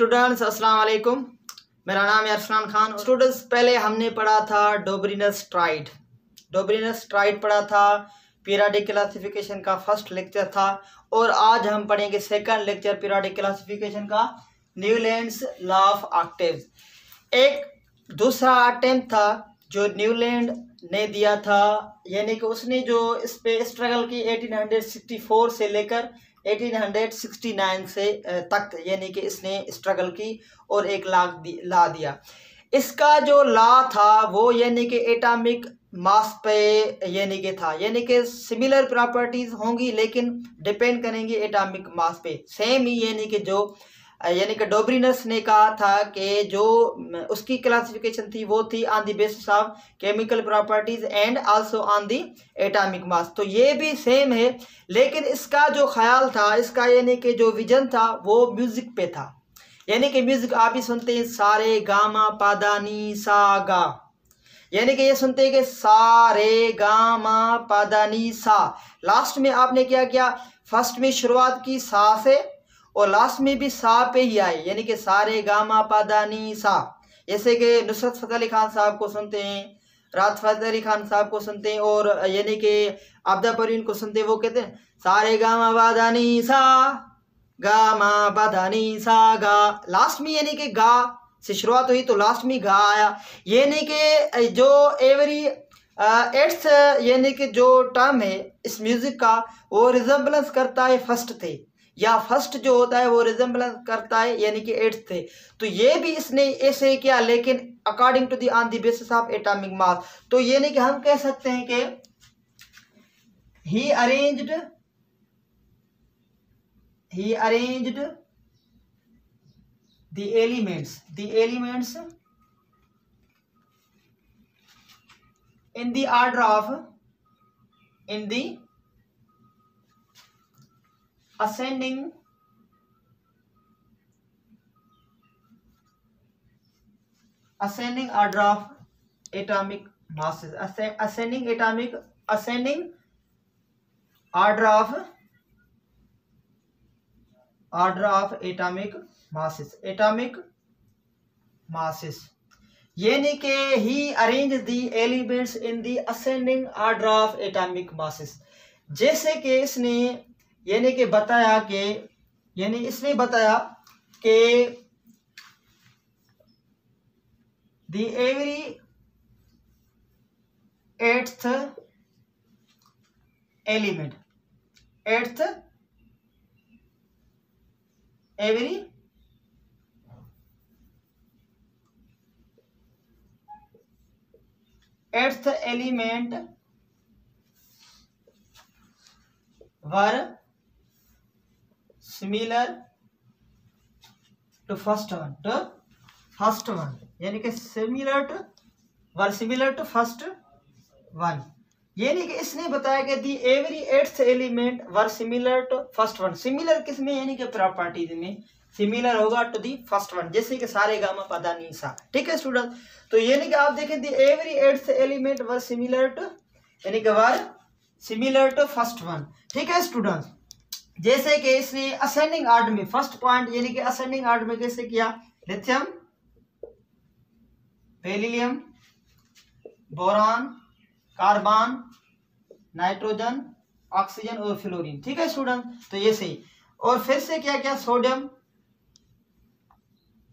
Students अस्सलाम वालेकुम। मेरा नाम है अरसलान खान। स्टूडेंट्स पहले हमने पढ़ा था डोब्रिनस ट्राइड पढ़ा था, पीरियोडिक क्लासिफिकेशन का फर्स्ट लेक्चर था और आज हम पढ़ेंगे सेकंड लेक्चर पीरियोडिक क्लासिफिकेशन का, न्यूलैंड्स लॉ ऑफ ऑक्टेव्स। एक दूसरा अटेम्प्ट था जो न्यूलैंड ने दिया था, यानी कि उसने जो इस पे स्ट्रगल की 1864 से लेकर 1869 से तक, यानी कि इसने स्ट्रगल की और एक ला दिया। इसका जो लॉ था वो यानी कि एटॉमिक मास पे यानी कि था, यानी कि सिमिलर प्रॉपर्टीज होंगी लेकिन डिपेंड करेंगी एटॉमिक मास पे सेम ही, यानी कि डोब्रिनस ने कहा था कि जो उसकी क्लासिफिकेशन थी वो थी on the basis of chemical properties and also on the atomic mass. तो ये भी सेम है, लेकिन इसका जो ख्याल था, इसका यानी कि जो विजन था वो म्यूजिक पे था। यानी कि म्यूजिक आप भी सुनते हैं, सारे गामा पादानी सा गा, यानी कि ये सुनते हैं कि सारे गामा पादानी सा। लास्ट में आपने क्या किया, फर्स्ट में शुरुआत की सा से और लास्ट में भी सा पे ही आए, यानी कि सारे गामा पादानी सा। जैसे कि नुसरत फतेह अली खान साहब को सुनते हैं, राहत फतेह अली खान साहब को सुनते हैं और यानी कि आबदा परवीन को सुनते हैं, वो कहते हैं सारे गामा पादानी सा गामा पादानी सा गा। लास्ट में यानी कि गा से शुरुआत हुई तो लास्ट में गा आया, यानी कि जो एवरी एट्थ यानी कि जो टर्म है इस म्यूजिक का वो रिजेम्बलेंस करता है फर्स्ट थे, या फर्स्ट जो होता है वो रिजेम्बलेंस करता है यानी कि एट्थ थे। तो ये भी इसने ऐसे किया, लेकिन according to the on the basis of atomic mass. तो यानी कि हम कह सकते हैं कि he arranged the elements in the order of ascending order of atomic masses, ascending order of atomic masses, यानी कि he arranged the elements in the ascending order of atomic masses। जैसे कि इसने यानी कि बताया कि the every eighth element were similar to first one, यानी कि were similar to first one, यानी कि इसने बताया कि the every eighth element were similar to first one. Similar किस में, यानी कि प्रॉपर्टीज में सिमिलर होगा टू दी फर्स्ट वन, जैसे कि सारे गामा पदा नी सा। ठीक है स्टूडेंट, तो यानी कि आप देखें the every eighth element were similar to, यानी कि were similar to first one. ठीक है स्टूडेंट, जैसे कि इसने असेंडिंग ऑर्डर में फर्स्ट पॉइंट, यानी कि असेंडिंग ऑर्डर में कैसे किया, lithium, beryllium, boron, carbon, nitrogen, oxygen और फ्लोरीन। ठीक है स्टूडेंट, तो ये सही। और फिर से क्या क्या, sodium,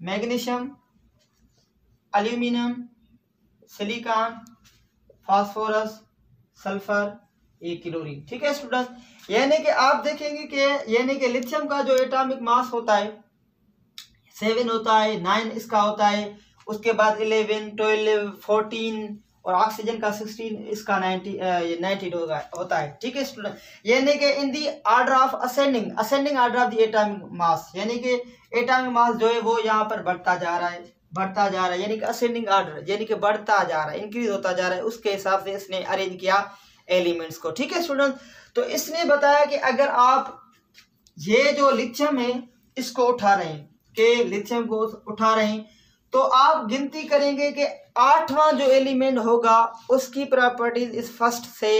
magnesium, aluminium, silicon, phosphorus, sulphur, एक क्लोरीन। ठीक है स्टूडेंट, यानी कि आप देखेंगे कि यानी कि लिथियम का जो एटॉमिक मास होता है 7 होता है, 9 इसका होता है, उसके बाद 11, 12, 14 और ऑक्सीजन का 16, इसका 19 होता है। ठीक है स्टूडेंट, यानी कि in the order of ascending order of the atomic mass, यानी कि एटॉमिक मास जो है वो यहाँ पर बढ़ता जा रहा है, यानी कि असेंडिंग ऑर्डर, यानी कि बढ़ता जा रहा है, इंक्रीज होता जा रहा है, उसके हिसाब से इसने अरेंज किया एलिमेंट्स को। ठीक है स्टूडेंट, तो इसने बताया कि अगर आप ये जो लिथियम है इसको उठा रहे हैं तो आप गिनती करेंगे कि 8वां जो एलिमेंट होगा उसकी प्रॉपर्टीज इस फर्स्ट से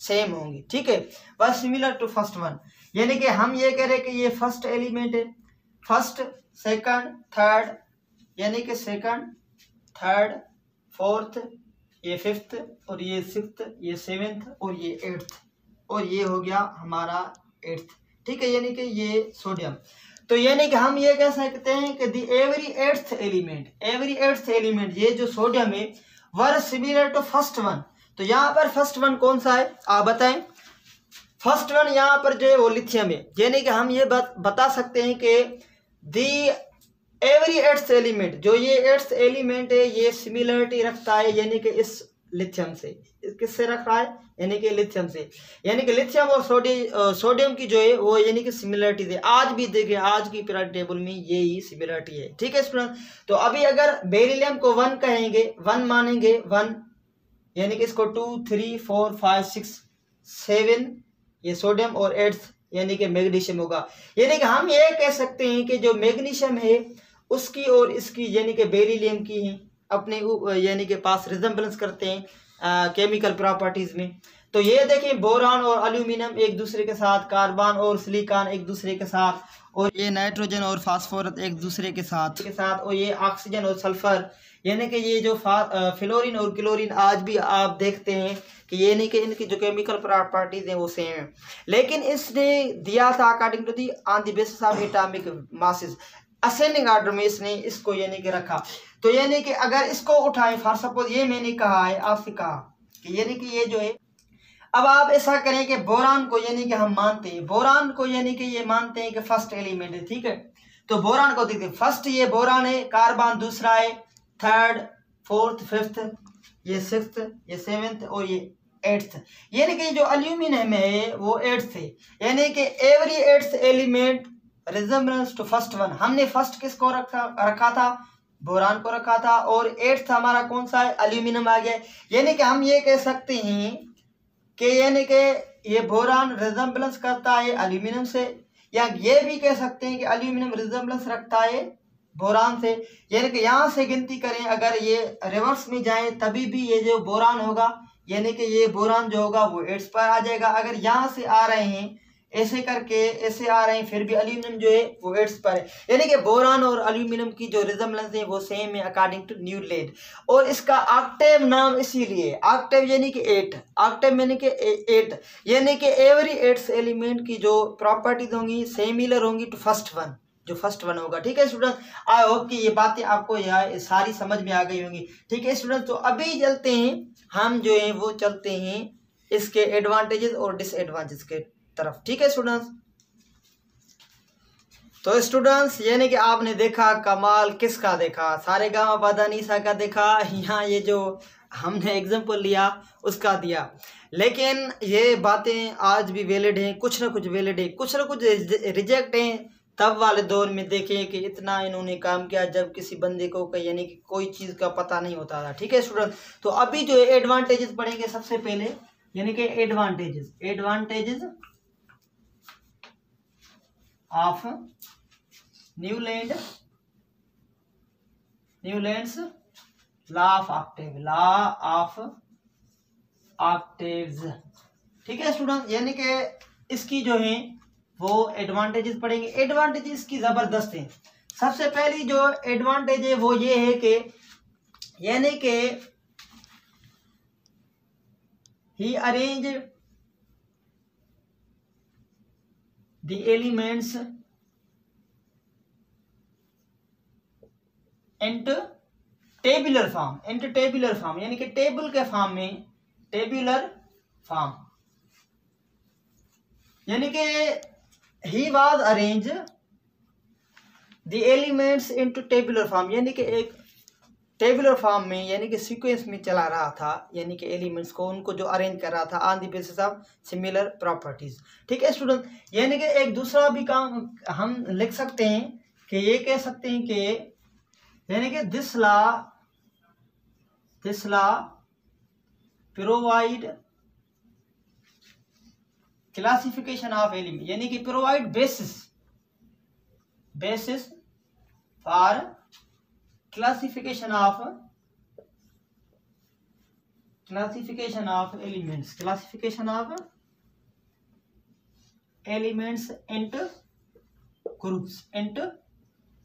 सेम होंगी। ठीक है, बस सिमिलर टू फर्स्ट वन, यानी कि हम ये कह रहे हैं कि ये फर्स्ट एलिमेंट है फर्स्ट, सेकंड, थर्ड, यानी कि सेकंड, थर्ड, फोर्थ, ये फिफ्थ, और ये सिक्स्थ, ये सेवेंथ, और ये एट्थ, और ये हो गया हमारा एट्थ। ठीक है, यानी कि ये सोडियम। तो यानी कि हम ये कह सकते हैं कि एवरी एट्थ एलिमेंट ये जो सोडियम है वर सिमिलर टू फर्स्ट वन। तो यहाँ पर फर्स्ट वन कौन सा है आप बताएं। फर्स्ट वन यहाँ पर जो है वो लिथियम है। यानी कि हम ये बता सकते हैं कि दी एवरी एट्थ एलिमेंट, जो ये एट्थ एलिमेंट है ये सिमिलरिटी रखता है यानी कि इस लिथियम से। किससे रख रहा है, यानी कि लिथियम से। यानी कि लिथियम और सोडियम की जो है वो यानी कि सिमिलरिटी है। आज भी देखिए, आज की पीरियड टेबल में ये ही सिमिलरिटी है। ठीक है स्टूडेंट, तो अभी अगर बेरिलियम को 1 कहेंगे, 1 मानेंगे, 1 यानी कि इसको 2 3 4 5 6 7 ये सोडियम और 8 यानी कि मैग्नीशियम होगा। यानी कि हम ये कह सकते हैं कि जो मैग्नीशियम है उसकी और इसकी यानी कि बेरिलियम की है अपने यानी कि पास रिजेम्बलेंस करते हैं केमिकल प्रॉपर्टीज में। तो ये देखिए बोरान और एल्यूमिनियम एक दूसरे के साथ, कार्बन और सिलिकॉन एक दूसरे के साथ, और ये नाइट्रोजन और फास्फोरस एक दूसरे के साथ, और ये ऑक्सीजन और सल्फर, यानी कि ये जो फ्लोरीन और क्लोरीन आज भी आप देखते हैं कि ये नहीं कि इनकी जो केमिकल प्रॉपर्टीज हैं वो सेम है। लेकिन इसने दिया था according to the on the basis of atomic masses, ascending order में इसने इसको यानी कि रखा। तो यानी कि अगर इसको उठाएं, फॉर सपोज ये मैंने कहा है, आपसे कहा कि यानी कि ये जो है, अब आप ऐसा करें कि बोरान को यानी कि हम मानते हैं, बोरान को यानी कि ये मानते हैं कि फर्स्ट एलिमेंट है। ठीक है, तो बोरान को देखते हैं, फर्स्ट ये बोरान है, कार्बन दूसरा है, थर्ड, फोर्थ, फिफ्थ, ये सिक्स्थ, ये सेवेंथ, और ये एट्थ। यानी कि जो एल्यूमिनियम है वो एट्थ है। यानी कि every eighth element resemblance to first one. हमने फर्स्ट किसको रखा था, बोरान को रखा था, और एट्थ हमारा कौन सा है, एल्यूमिनियम आ गया। यानी कि हम ये कह सकते हैं कि यानी कि ये बोरान रिजेम्बलेंस करता है एल्यूमिनियम से, या ये भी कह सकते हैं कि एल्यूमिनियम रिजेम्बलेंस रखता है बोरान से। यानी कि यहाँ से गिनती करें, अगर ये रिवर्स में जाए तभी भी ये जो बोरान होगा यानी कि ये बोरान जो होगा वो 8 पर आ जाएगा। अगर यहाँ से आ रहे हैं ऐसे करके, ऐसे आ रहे हैं, फिर भी एल्यूमिनियम जो है वो 8 पर है। यानी कि बोरान और एल्यूमिनियम की जो रिजेम्बलेंस है वो सेम है अकॉर्डिंग टू न्यूलैंड। और इसका ऑक्टेव नाम इसीलिए, ऑक्टेव यानी कि 8, ऑक्टेव यानी कि 8, यानी कि एवरी 8 एलिमेंट की जो प्रॉपर्टीज होंगी सिमिलर होंगी टू फर्स्ट वन, जो फर्स्ट वन होगा। ठीक है स्टूडेंट, आई होप कि ये बातें आपको यहाँ सारी समझ में आ गई होंगी। ठीक है स्टूडेंट, तो अभी चलते हैं हम जो है वो चलते हैं इसके एडवांटेजेस और डिसएडवांटेजेस के तरफ। ठीक है स्टूडेंट्स, तो स्टूडेंट्स यानी कि आपने देखा कमाल किसका देखा, सारेगामा पाधानीसा का देखा, यहाँ ये जो हमने एग्जाम्पल लिया उसका दिया। लेकिन ये बातें आज भी वैलिड हैं, कुछ ना कुछ वैलिड है, कुछ ना कुछ रिजेक्ट हैं। तब वाले दौर में देखें कि इतना इन्होंने काम किया जब किसी बंदे को यानी कि कोई चीज़ का पता नहीं होता था। ठीक है स्टूडेंट, तो अभी जो है एडवांटेजेस पढ़ेंगे सबसे पहले, यानी कि advantages of Newlands law of octaves. ठीक है स्टूडेंट, यानी कि इसकी जो है वो एडवांटेजेस पढ़ेंगे। एडवांटेजेस की जबरदस्त है। सबसे पहली जो एडवांटेज है वो ये है कि यानी कि he arrange the elements into tabular form, यानी कि टेबल के फॉर्म में, टेबुलर फॉर्म, यानी कि he was arrange the elements into tabular form, यानी कि एक टेबुलर फॉर्म में यानी कि सीक्वेंस में चला रहा था, यानी कि एलिमेंट्स को उनको जो अरेंज कर रहा था on the basis of similar properties. ठीक है स्टूडेंट, यानी कि एक दूसरा भी काम हम लिख सकते हैं कि ये कह सकते हैं कि यानी कि this law provide classification of element, यानी कि provide basis for classification of elements into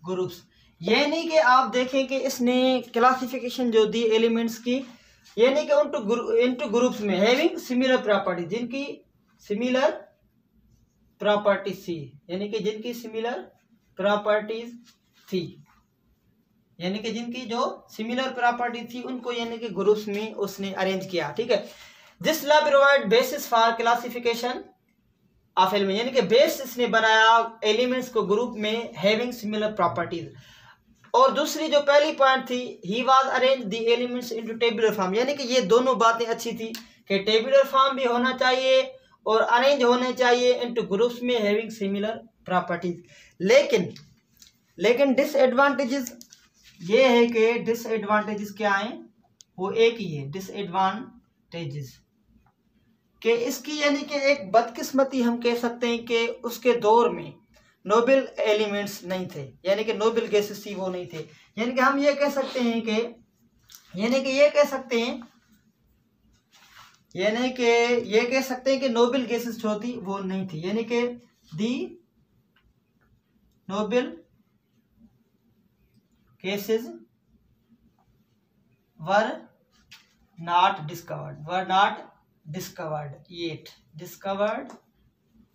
groups. ये नहीं कि आप देखें कि इसने क्लासिफिकेशन जो दी एलिमेंट्स की, ये नहीं कि इनटू ग्रुप्स में हैविंग सिमिलर प्रॉपर्टीज, जिनकी सिमिलर प्रॉपर्टीज थी, यानी कि जिनकी सिमिलर प्रॉपर्टीज थी, यानी कि जिनकी जो सिमिलर प्रॉपर्टी थी उनको यानी कि ग्रुप्स में उसने अरेंज किया। ठीक है, this law provide basis for classification of element, यानी कि बेस इसने बनाया एलिमेंट्स को ग्रुप में हैविंग सिमिलर प्रॉपर्टीज। और दूसरी जो पहली पॉइंट थी, he was arrange the elements into tabular form, यानी कि ये दोनों बातें अच्छी थी कि टेबुलर फॉर्म भी होना चाहिए और अरेंज होने चाहिए इनटू ग्रुप्स में हैविंग सिमिलर प्रॉपर्टीज। लेकिन डिसएडवांटेजेस ये है कि डिसएडवांटेजेस क्या हैं, वो एक ही है, डिसएडवांटेजेस कि इसकी यानी कि एक बदकिस्मती हम कह सकते हैं कि उसके दौर में नोबेल एलिमेंट्स नहीं थे, यानी कि नोबेल गैसेस थी वो नहीं थे। यानी कि हम ये कह सकते हैं कि ये कह सकते हैं कि नोबेल गैसेस जो थी वो नहीं थी, यानी कि the noble gases were not discovered yet,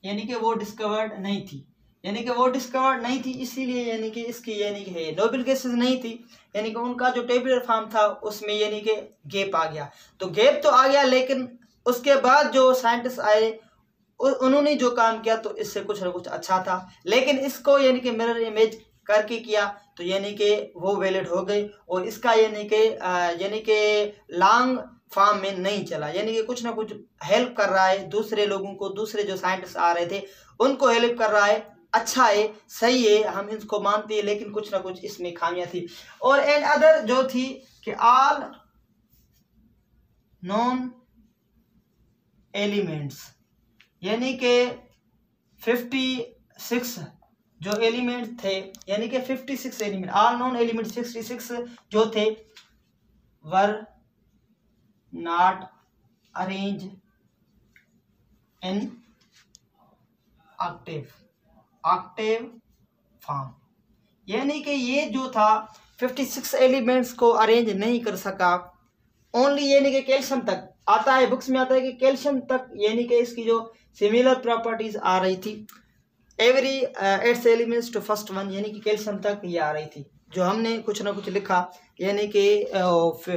यानी कि वो डिस्कवर्ड नहीं थी, इसीलिए यानी कि इसकी यानी कि है नोबेल गैसेस नहीं थी, यानी कि उनका जो टेबुलर फॉर्म था उसमें यानी कि गैप आ गया। तो गैप तो आ गया, लेकिन उसके बाद जो साइंटिस्ट आए उन्होंने जो काम किया तो इससे कुछ ना कुछ अच्छा था, लेकिन इसको यानी कि मिरर इमेज करके किया तो यानी कि वो वैलिड हो गई, और इसका यानी कि लॉन्ग फॉर्म में नहीं चला, यानी कि कुछ ना कुछ हेल्प कर रहा है दूसरे लोगों को, दूसरे जो साइंटिस्ट आ रहे थे उनको हेल्प कर रहा है, अच्छा है, सही है, हम इसको मानते हैं, लेकिन कुछ ना कुछ इसमें खामियां थी। और एंड अदर जो थी कि ऑल नॉन एलिमेंट्स, यानी कि 56 जो एलिमेंट थे, यानी कि 56 एलिमेंट, ऑल नॉन एलिमेंट 66 जो थे, were not arrange in Octave form, यानी कि ये जो था 56 एलिमेंट्स को अरेंज नहीं कर सका, ओनली यानी कि कैल्शियम तक आता है, बुक्स में आता है कि कैल्शियम तक, यानी कि इसकी जो सिमिलर प्रॉपर्टीज आ रही थी every 8 elements to first one, यानी कि कैल्शियम तक ये आ रही थी। जो हमने कुछ ना कुछ लिखा, यानी कि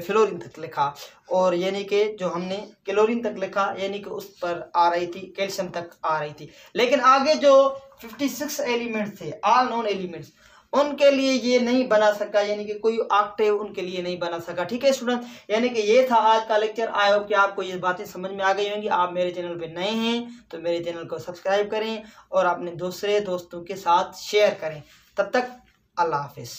फ्लोरीन तक लिखा, और यानी कि जो हमने क्लोरीन तक लिखा, यानी कि उस पर आ रही थी, कैल्शियम तक आ रही थी। लेकिन आगे जो 56 एलिमेंट्स थे, ऑल नॉन एलिमेंट्स, उनके लिए ये नहीं बना सका, यानी कि कोई ऑक्टेव उनके लिए नहीं बना सका। ठीक है स्टूडेंट, यानी कि ये था आज का लेक्चर। आई होप कि आपको ये बातें समझ में आ गई होंगी। आप मेरे चैनल पे नए हैं तो मेरे चैनल को सब्सक्राइब करें और अपने दूसरे दोस्तों के साथ शेयर करें। तब तक अल्लाह हाफिज़।